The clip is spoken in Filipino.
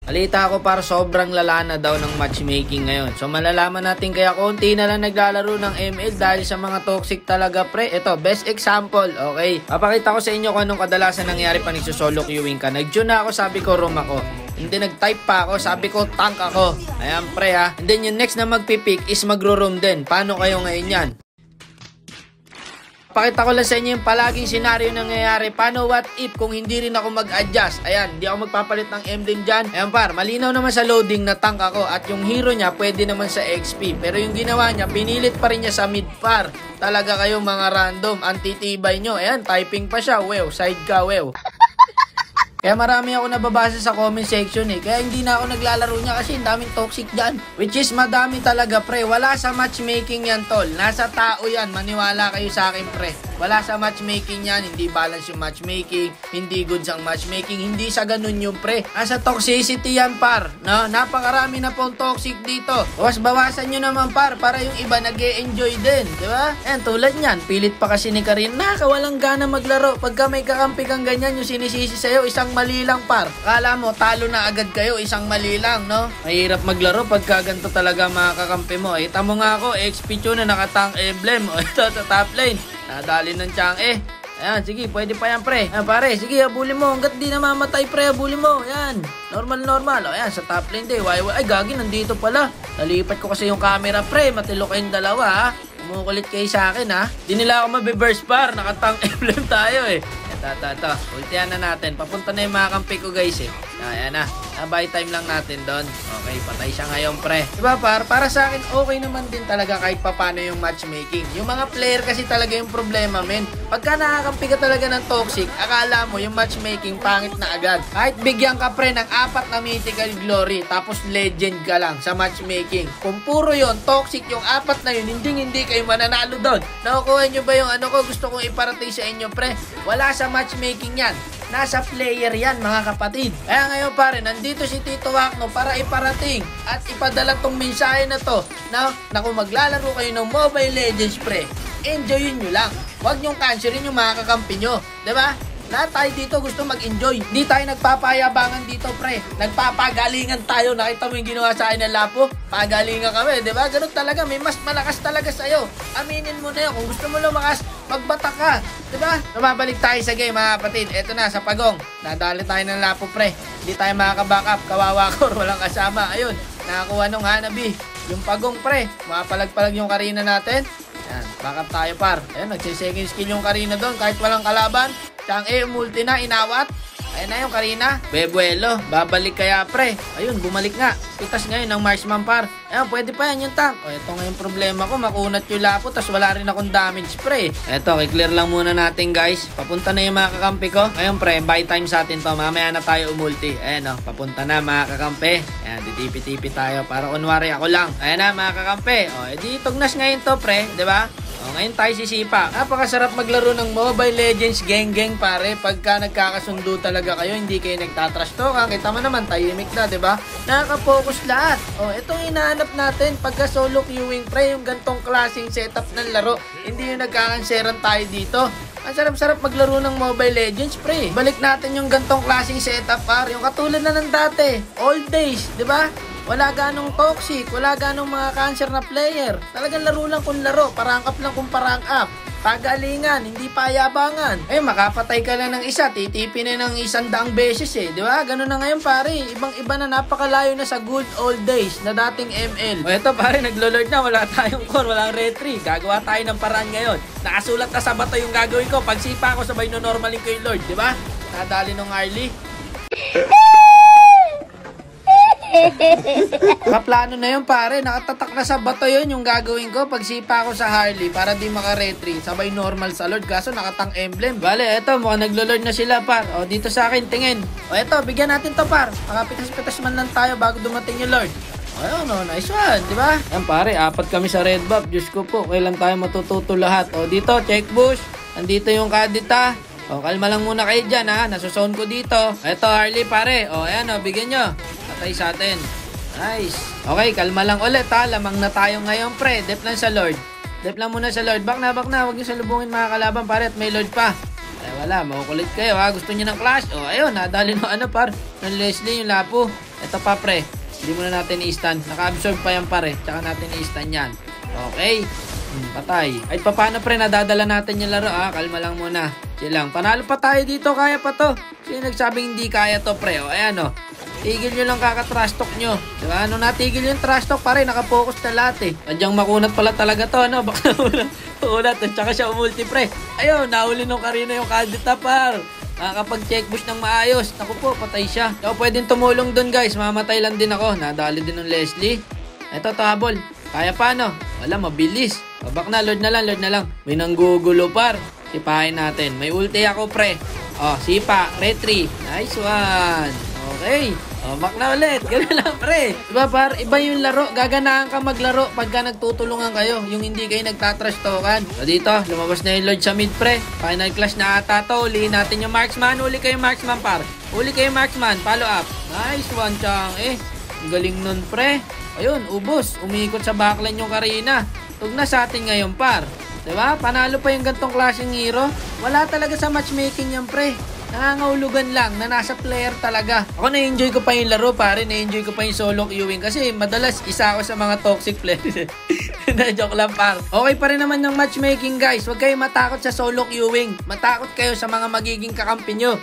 Alita ako para sobrang lala na daw ng matchmaking ngayon. So malalaman natin kaya konti na lang naglalaro ng ML dahil sa mga toxic talaga pre. Ito, best example, okay? Papakita ko sa inyo kung anong kadalasan nangyari pa nagsosolo queuing ka. Nag-June na ako, sabi ko room ako. Hindi nag-type pa ako, sabi ko tank ako. Ayan pre ha. And then yung next na magpipick is magro-room din. Paano kayo ngayon yan? Pakita ko lang sa inyo yung palaging senaryo nangyayari. Paano what if kung hindi rin ako mag-adjust? Ayan, hindi ako magpapalit ng emblem dyan. Ayan par, malinaw naman sa loading na tank ako. At yung hero niya pwede naman sa XP. Pero yung ginawa niya, pinilit pa rin niya sa mid par. Talaga kayong mga random, antitibay nyo. Ayan, typing pa siya. Wew, side ka, wew. Kaya marami ako nababasa sa comment section eh. Kaya hindi na ako naglalaro niya kasi ang daming toxic dyan. Which is madami talaga pre. Wala sa matchmaking yan tol. Nasa tao yan. Maniwala kayo sa akin pre. Wala sa matchmaking yan. Hindi balance yung matchmaking. Hindi good ang matchmaking. Hindi sa ganun yung pre. Nasa toxicity yan par. No? Napakarami na pong toxic dito. Bawasan nyo naman par. Para yung iba nag-e-enjoy din. Diba? Ayan tulad nyan. Pilit pa kasi ni Karin. Nakawalang gana maglaro. Pagka may kakampi kang ganyan yung sinisisi sa'yo isang mali lang par. Kala mo talo na agad kayo, isang mali lang, no? Mahirap maglaro pagka ganito talaga makakampi mo. Tamo nga ako, XP na nakatang emblem. O ito sa top lane. Nadali ng Chang Ayan, sige, pwede pa yan pre. Ayan pare, sige, habulin mo. Hanggat di namamatay pre, habulin mo. Ayan, normal. O ayan, sa top lane din. Ay, gagi, nandito pala. Nalipat ko kasi yung camera pre. Matilo kayong dalawa ha. Kumukulit kayo sa akin ha. Di nila ako mabiburst par. Nakatang emblem tayo eh. Ito. Ultihan na natin. Papunta na yung mga kampi ko guys eh. Ayan na. Buy time lang natin doon. Okay, patay siya ngayon pre. Diba par? Para sa akin okay naman din talaga kahit papano yung matchmaking. Yung mga player kasi talaga yung problema men. Pagka nakakampi ka talaga ng toxic, akala mo yung matchmaking pangit na agad. Kahit bigyan ka pre ng 4 na mythical glory tapos legend ka lang sa matchmaking. Kung puro yon toxic yung 4 na yun, hindi kayo mananalo doon. Nakukuha nyo ba yung ano ko gusto kong iparating sa inyo pre? Wala sa matchmaking yan. Nasa player yan mga kapatid. Kaya ngayon pare, nandito si Tito Wakno para iparating at ipadala tong mensahe na to na kung maglalaro kayo ng Mobile Legends pre, enjoyin nyo lang. Huwag nyong cancerin yung mga kakampi nyo. Diba? Lahat tayo dito gusto mag-enjoy. Hindi tayo nagpapayabangan dito pre. Nagpapagalingan tayo. Nakita mo yung ginawa sa akin ng Lapo? Pagalingan kami, di ba? Ganun talaga. May mas malakas talaga sa'yo. Aminin mo na yun. Kung gusto mo lumakas, magbata ka. Di ba? Lumabalik tayo sa game mga kapatid. Eto na, sa Pagong. Nadali tayo ng Lapo pre. Hindi tayo makaka-back up. Kawawa ko. Walang kasama. Ayun. Nakakuha nung Hanabi. Yung Pagong pre. Mapalag-palag yung Karina natin. Yan. Back up tayo par. Ayun. Nagsisecond skill yung Karina doon. Kahit walang kalaban. Chang multi na, inawat. Ayun na yung Karina. Bebuelo, babalik kaya pre. Ayun, bumalik nga. Pitas ngayon ng Marksman par. Ayun, pwede pa yan yung tank. O, ito nga yung problema ko. Makunat yung Lapo, tas wala rin akong damage pre. Ito, i-clear lang muna natin guys. Papunta na yung mga kakampi ko. Ayun pre, buy time sa atin to. Mamaya na tayo umulti. Ayun o, papunta na mga kakampi. Ayan, ditipi-tipi tayo. Para kunwari ako lang. Ayun na mga kakampi. O, edi tugnas ngayon to pre. Diba? O, ngayon tayo sisipa. Napakasarap maglaro ng Mobile Legends geng-geng pare. Pagka nagkakasundo talaga kayo, hindi kayo nagtatrash talk. Kita mo naman, tahimik na, diba? Nakaka-focus lahat. O, itong hinahanap natin pagka solo queuing pre, yung gantong klaseng setup ng laro. Hindi yung nagkakanseran tayo dito. Ang sarap-sarap maglaro ng Mobile Legends pre. Balik natin yung gantong klaseng setup par. Yung katulad na ng dati. Old days, diba? Wala ganong toxic, wala ganong mga cancer na player. Talagang laro lang kung laro, parang up lang kung parang up. Pagalingan, hindi payabangan. Makapatay ka lang ng isa, titipin na ng 100 beses eh. Di ba? Ganun na ngayon pare. Ibang-iba na, napakalayo na sa good old days na dating ML. O eto pare, naglo-lord na, wala tayong core, walang retry. Gagawa tayo ng paraan ngayon. Nakasulat na sa bato yung gagawin ko. Pagsipa ko, sabay no normalin ko yung lord. Di ba? Nadali nung Harley. Kaplano na yun pare, nakatatak na sa bato yun yung gagawin ko pag sipa ko sa Harley para di maka-retry, sabay normal sa Lord kaso nakatang emblem. Bale, eto mukhang naglo-Lord na sila par. O dito sa akin, tingin. O eto, bigyan natin to par. Makapitas-pitas man lang tayo bago dumating yung Lord. Ayun o, nice one, di ba? Yan pare, 4 kami sa red buff. Diyos ko po, kailan tayo matututo lahat. O dito, check bush. Andito yung kadita. O kalma lang muna kayo dyan ha, nasusone ko dito. Eto Harley pare, o ayan o, bigyan nyo. Patay sa atin. Nice. Okay, kalma lang ulit ha. Lamang na tayo ngayon pre. Dep lang sa Lord. Dep lang muna sa Lord. Back na. Huwag nyo salubungin mga kalaban pare at may Lord pa. Ay wala, makukulit kayo ha. Gusto nyo ng clash? O ayun, nadali ng ano par. Ng Leslie yung Lapo. Ito pa, pre. Hindi muna natin i-stun. Naka-absorb pa yan, pare. Tsaka natin i-stun yan. Okay. Patay. Ay, paano, pre? Nadadala natin yung laro, Kalma lang muna. Chill lang. Panalo pa tayo dito. Kaya pa to. Sino nagsabing hindi kaya to, pre? Ayan, tigil nyo lang kaka-trash talk nyo. Diba? Natigil yung trash talk, pare. Nakapokus na lahat, Sadyang makunat pala talaga to, Baka ulat. At saka siya umulti, pre. Ayun, nahuli nung Karina yung Caldita, par. Nakakapag-check push ng maayos. Naku po, patay siya. Ikaw pwedeng tumulong dun, guys. Mamatay lang din ako. Nadali din ng Leslie. Eto, habol. Kaya paano? Wala, mabilis. Babak na, Lord na lang. May nanggugulo, par. Sipahin natin. May ulti ako, pre. Sipa. Retry. Nice one. Okay. Back na ulit. Ganun lang, pre. Diba, par? Iba yung laro. Gaganahan ka maglaro pagka nagtutulungan kayo. Yung hindi kayo nagtatrash talkan. So, dito, lumabas na yung Lord sa mid, pre. Final clash na ata to. Ulihin natin yung marksman. Uli kayo marksman, par. Uli kayo marksman. Follow up. Nice one, Chang. Galing nun, pre. Ayun, ubos. Umikot sa backline yung Karina. Tug na sa atin ngayon, par. Diba? Panalo pa yung gantong klaseng hero. Wala talaga sa matchmaking yan, pre. Nangangahulugan lang na nasa player talaga. Ako na-enjoy ko pa yung laro, pare. Na-enjoy ko pa yung solo queuing kasi madalas isa ako sa mga toxic players. Na-joke lang, par. Okay pa rin naman yung matchmaking, guys. Huwag kayo matakot sa solo queuing. Matakot kayo sa mga magiging kakampi nyo.